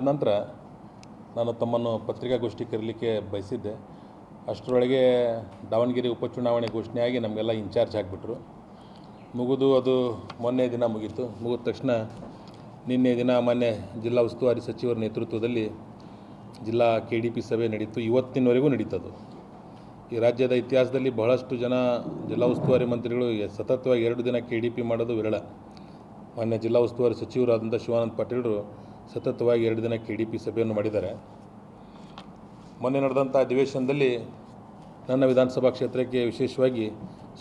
ಆದ ನಂತರ ನಾನು ತಮ್ಮನ್ನು ಪತ್ರಿಕಾಗೋಷ್ಠಿ ಕರೀಲಿಕ್ಕೆ ಬಯಸಿದ್ದೆ. ಅಷ್ಟರೊಳಗೆ ದಾವಣಗೆರೆ ಉಪಚುನಾವಣೆ ಘೋಷಣೆಯಾಗಿ ನಮಗೆಲ್ಲ ಇನ್ಚಾರ್ಜ್ ಆಗಿಬಿಟ್ರು. ಮುಗಿದು ಅದು ಮೊನ್ನೆ ದಿನ ಮುಗೀತು. ಮುಗಿದ ತಕ್ಷಣ ನಿನ್ನೆ ದಿನ ಮಾನ್ಯ ಜಿಲ್ಲಾ ಉಸ್ತುವಾರಿ ಸಚಿವರ ನೇತೃತ್ವದಲ್ಲಿ ಜಿಲ್ಲಾ KDP ಸಭೆ ನಡೀತು. ಇವತ್ತಿನವರೆಗೂ ನಡೀತದು. ಈ ರಾಜ್ಯದ ಇತಿಹಾಸದಲ್ಲಿ ಬಹಳಷ್ಟು ಜನ ಜಿಲ್ಲಾ ಉಸ್ತುವಾರಿ ಮಂತ್ರಿಗಳು ಸತತವಾಗಿ 2 ದಿನ KDP ಮಾಡೋದು ವಿರಳ. ಮಾನ್ಯ ಜಿಲ್ಲಾ ಉಸ್ತುವಾರಿ ಸಚಿವರಾದಂಥ ಶಿವಾನಂದ ಪಾಟೀಲರು ಸತತವಾಗಿ 2 ದಿನ KDP ಸಭೆಯನ್ನು ಮಾಡಿದ್ದಾರೆ. ಮೊನ್ನೆ ನಡೆದಂಥ ಅಧಿವೇಶನದಲ್ಲಿ ನನ್ನ ವಿಧಾನಸಭಾ ಕ್ಷೇತ್ರಕ್ಕೆ, ವಿಶೇಷವಾಗಿ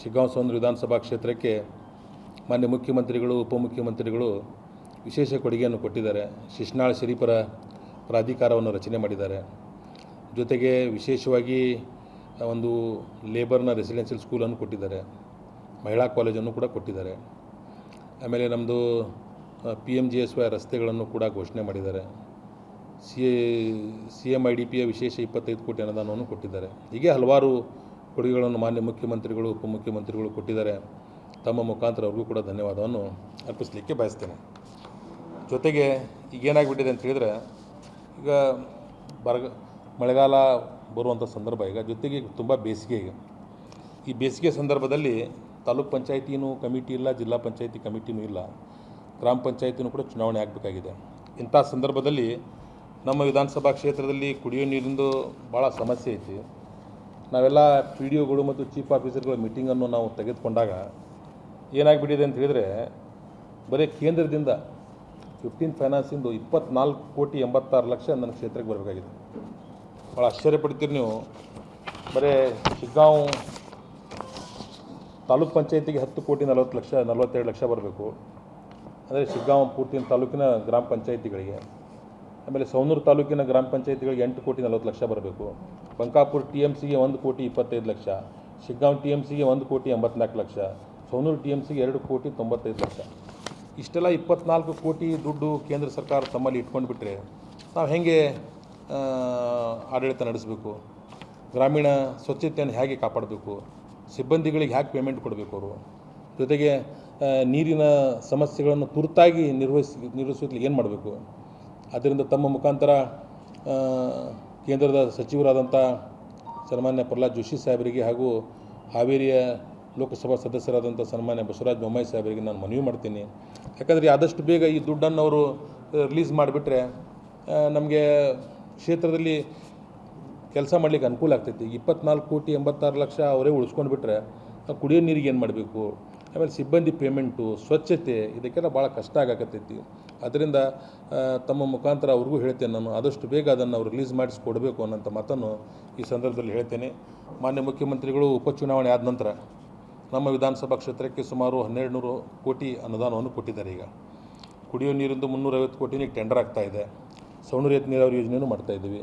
ಶಿಗ್ಗಾಂವ ಸೌಂದರ್ಯ ವಿಧಾನಸಭಾ ಕ್ಷೇತ್ರಕ್ಕೆ ಮಾನ್ಯ ಮುಖ್ಯಮಂತ್ರಿಗಳು, ಉಪಮುಖ್ಯಮಂತ್ರಿಗಳು ವಿಶೇಷ ಕೊಡುಗೆಯನ್ನು ಕೊಟ್ಟಿದ್ದಾರೆ. ಶಿಶ್ನಾಳ ಶರೀಫರ ಪ್ರಾಧಿಕಾರವನ್ನು ರಚನೆ ಮಾಡಿದ್ದಾರೆ. ಜೊತೆಗೆ ವಿಶೇಷವಾಗಿ ಒಂದು ಲೇಬರ್ನ ರೆಸಿಡೆನ್ಷಿಯಲ್ ಸ್ಕೂಲನ್ನು ಕೊಟ್ಟಿದ್ದಾರೆ. ಮಹಿಳಾ ಕಾಲೇಜನ್ನು ಕೂಡ ಕೊಟ್ಟಿದ್ದಾರೆ. ಆಮೇಲೆ ನಮ್ಮದು PMGSY ರಸ್ತೆಗಳನ್ನು ಕೂಡ ಘೋಷಣೆ ಮಾಡಿದ್ದಾರೆ. CMIDPಯ ವಿಶೇಷ 25 ಕೋಟಿ ಅನುದಾನವನ್ನು ಕೊಟ್ಟಿದ್ದಾರೆ. ಹೀಗೆ ಹಲವಾರು ಕೊಡುಗೆಗಳನ್ನು ಮಾನ್ಯ ಮುಖ್ಯಮಂತ್ರಿಗಳು, ಉಪಮುಖ್ಯಮಂತ್ರಿಗಳು ಕೊಟ್ಟಿದ್ದಾರೆ. ತಮ್ಮ ಮುಖಾಂತರ ಅವ್ರಿಗೂ ಕೂಡ ಧನ್ಯವಾದವನ್ನು ಅರ್ಪಿಸಲಿಕ್ಕೆ ಬಯಸ್ತೇನೆ. ಜೊತೆಗೆ ಈಗೇನಾಗಿಬಿಟ್ಟಿದೆ ಅಂತ ಹೇಳಿದರೆ, ಈಗ ಮಳೆಗಾಲ ಬರುವಂಥ ಸಂದರ್ಭ ಈಗ, ಜೊತೆಗೆ ತುಂಬ ಬೇಸಿಗೆ. ಈ ಬೇಸಿಗೆ ಸಂದರ್ಭದಲ್ಲಿ ತಾಲೂಕ್ ಪಂಚಾಯತಿನೂ ಕಮಿಟಿ ಇಲ್ಲ, ಜಿಲ್ಲಾ ಪಂಚಾಯತಿ ಕಮಿಟಿನೂ ಇಲ್ಲ, ಗ್ರಾಮ ಪಂಚಾಯತಿನೂ ಕೂಡ ಚುನಾವಣೆ ಆಗಬೇಕಾಗಿದೆ. ಇಂಥ ಸಂದರ್ಭದಲ್ಲಿ ನಮ್ಮ ವಿಧಾನಸಭಾ ಕ್ಷೇತ್ರದಲ್ಲಿ ಕುಡಿಯೋ ನೀರಿಂದು ಭಾಳ ಸಮಸ್ಯೆ ಐತಿ. ನಾವೆಲ್ಲ PDOಗಳು ಮತ್ತು ಚೀಫ್ ಆಫೀಸರ್ಗಳ ಮೀಟಿಂಗನ್ನು ನಾವು ತೆಗೆದುಕೊಂಡಾಗ ಏನಾಗಿಬಿಟ್ಟಿದೆ ಅಂತ ಹೇಳಿದರೆ, ಬರೀ ಕೇಂದ್ರದಿಂದ 15 ಫೈನಾನ್ಸಿಂದು 24,86,00,000 ನನ್ನ ಕ್ಷೇತ್ರಕ್ಕೆ ಬರಬೇಕಾಗಿದೆ. ಭಾಳ ಆಶ್ಚರ್ಯಪಡ್ತೀರಿ ನೀವು. ಬರೀ ಶಿಗ್ಗಾಂವ್ ತಾಲೂಕ್ ಪಂಚಾಯತಿಗೆ 10,40,42 ಲಕ್ಷ ಬರಬೇಕು. ಅಂದರೆ ಶಿಗ್ಗಾಂವ್ ಪೂರ್ತಿ ತಾಲೂಕಿನ ಗ್ರಾಮ ಪಂಚಾಯತಿಗಳಿಗೆ. ಆಮೇಲೆ ಸವಣೂರು ತಾಲೂಕಿನ ಗ್ರಾಮ ಪಂಚಾಯತಿಗಳಿಗೆ 8,40,00,000 ಬರಬೇಕು. ಬಂಕಾಪುರ TMCಗೆ 1,25,00,000, ಶಿಗ್ಗಾಂವ್ TMCಗೆ 1,84,00,000, ಸವಣೂರು TMCಗೆ 2,95,00,000. ಇಷ್ಟೆಲ್ಲ 24 ಕೋಟಿ ದುಡ್ಡು ಕೇಂದ್ರ ಸರ್ಕಾರ ತಮ್ಮಲ್ಲಿ ಇಟ್ಕೊಂಡ್ಬಿಟ್ರೆ ನಾವು ಹೇಗೆ ಆಡಳಿತ ನಡೆಸಬೇಕು? ಗ್ರಾಮೀಣ ಸ್ವಚ್ಛತೆಯನ್ನು ಹೇಗೆ ಕಾಪಾಡಬೇಕು? ಸಿಬ್ಬಂದಿಗಳಿಗೆ ಹೇಗೆ ಪೇಮೆಂಟ್ ಕೊಡಬೇಕು ಅವರು? ಜೊತೆಗೆ ನೀರಿನ ಸಮಸ್ಯೆಗಳನ್ನು ತುರ್ತಾಗಿ ನಿರ್ವಹಿಸಲಿಕ್ಕೆ ಏನು ಮಾಡಬೇಕು? ಆದ್ದರಿಂದ ತಮ್ಮ ಮುಖಾಂತರ ಕೇಂದ್ರದ ಸಚಿವರಾದಂಥ ಸನ್ಮಾನ್ಯ ಪ್ರಹ್ಲಾದ್ ಜೋಶಿ ಸಾಹೇಬರಿಗೆ ಹಾಗೂ ಹಾವೇರಿಯ ಲೋಕಸಭಾ ಸದಸ್ಯರಾದಂಥ ಸನ್ಮಾನ್ಯ ಬಸವರಾಜ ಬೊಮ್ಮಾಯಿ ಸಾಹೇಬರಿಗೆ ನಾನು ಮನವಿ ಮಾಡ್ತೀನಿ. ಯಾಕಂದರೆ ಆದಷ್ಟು ಬೇಗ ಈ ದುಡ್ಡನ್ನು ಅವರು ರಿಲೀಸ್ ಮಾಡಿಬಿಟ್ರೆ ನಮಗೆ ಕ್ಷೇತ್ರದಲ್ಲಿ ಕೆಲಸ ಮಾಡಲಿಕ್ಕೆ ಅನುಕೂಲ ಆಗ್ತೈತಿ. 24,86,00,000 ಅವರೇ ಉಳಿಸ್ಕೊಂಡು ಬಿಟ್ಟರೆ ಕುಡಿಯೋ ನೀರಿಗೆ ಏನು ಮಾಡಬೇಕು? ಆಮೇಲೆ ಸಿಬ್ಬಂದಿ ಪೇಮೆಂಟು, ಸ್ವಚ್ಛತೆ, ಇದಕ್ಕೆಲ್ಲ ಭಾಳ ಕಷ್ಟ ಆಗಕತ್ತೈತಿ. ಅದರಿಂದ ತಮ್ಮ ಮುಖಾಂತರ ಅವ್ರಿಗೂ ಹೇಳ್ತೇನೆ, ನಾನು ಆದಷ್ಟು ಬೇಗ ಅದನ್ನು ಅವ್ರು ರಿಲೀಸ್ ಮಾಡಿಸ್ಕೊಡ್ಬೇಕು ಅನ್ನೋಂಥ ಮಾತನ್ನು ಈ ಸಂದರ್ಭದಲ್ಲಿ ಹೇಳ್ತೇನೆ. ಮಾನ್ಯ ಮುಖ್ಯಮಂತ್ರಿಗಳು ಉಪಚುನಾವಣೆ ಆದ ನಂತರ ನಮ್ಮ ವಿಧಾನಸಭಾ ಕ್ಷೇತ್ರಕ್ಕೆ ಸುಮಾರು 1,200 ಕೋಟಿ ಅನುದಾನವನ್ನು ಕೊಟ್ಟಿದ್ದಾರೆ. ಈಗ ಕುಡಿಯೋ ನೀರಿಂದು 350 ಕೋಟಿಗೆ ಟೆಂಡರ್ ಆಗ್ತಾಯಿದೆ. ಸವಣೂರು ಏತ ನೀರಾವರಿ ಯೋಜನೆಯನ್ನು ಮಾಡ್ತಾಯಿದ್ದೀವಿ.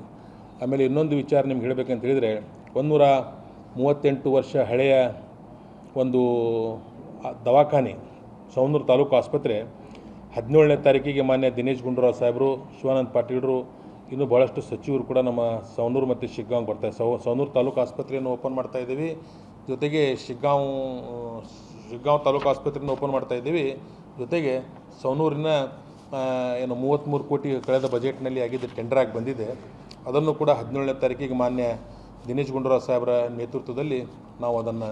ಆಮೇಲೆ ಇನ್ನೊಂದು ವಿಚಾರ ನಿಮ್ಗೆ ಹೇಳಬೇಕಂತ ಹೇಳಿದರೆ, 138 ವರ್ಷ ಹಳೆಯ ಒಂದು ದವಾಖಾನೆ ಸವಣೂರು ತಾಲೂಕು ಆಸ್ಪತ್ರೆ 17ನೇ ತಾರೀಕಿಗೆ ಮಾನ್ಯ ದಿನೇಶ್ ಗುಂಡೂರಾವ್ ಸಾಹೇಬರು, ಶಿವಾನಂದ ಪಾಟೀಲರು, ಇನ್ನೂ ಭಾಳಷ್ಟು ಸಚಿವರು ಕೂಡ ನಮ್ಮ ಸವಣೂರು ಮತ್ತು ಶಿಗ್ಗಾಂವ್ ಬರ್ತಾರೆ. ಸವಣೂರು ತಾಲೂಕು ಆಸ್ಪತ್ರೆಯನ್ನು ಓಪನ್ ಮಾಡ್ತಾಯಿದ್ದೀವಿ. ಜೊತೆಗೆ ಶಿಗ್ಗಾಂವ್ ತಾಲೂಕು ಆಸ್ಪತ್ರೆಯನ್ನು ಓಪನ್ ಮಾಡ್ತಾಯಿದ್ದೀವಿ. ಜೊತೆಗೆ ಸವಣೂರಿನ ಏನು 33 ಕೋಟಿ ಕಳೆದ ಬಜೆಟ್ನಲ್ಲಿ ಆಗಿದ್ದು ಟೆಂಡರ್ ಆಗಿ ಬಂದಿದೆ. ಅದನ್ನು ಕೂಡ 17ನೇ ತಾರೀಕಿಗೆ ಮಾನ್ಯ ದಿನೇಶ್ ಗುಂಡೂರಾವ್ ಸಾಹೇಬರ ನೇತೃತ್ವದಲ್ಲಿ ನಾವು ಅದನ್ನು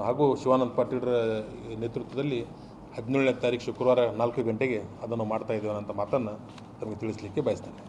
ಹಾಗೂ ಶಿವಾನಂದ ಪಾಟೀಲರ ನೇತೃತ್ವದಲ್ಲಿ 17ನೇ ತಾರೀಕು ಶುಕ್ರವಾರ 4 ಗಂಟೆಗೆ ಅದನ್ನು ಮಾಡ್ತಾಯಿದ್ದೇವೆ ಅನ್ನೋಂಥ ಮಾತನ್ನು ತಮಗೆ ತಿಳಿಸಲಿಕ್ಕೆ ಬಯಸ್ತೇನೆ.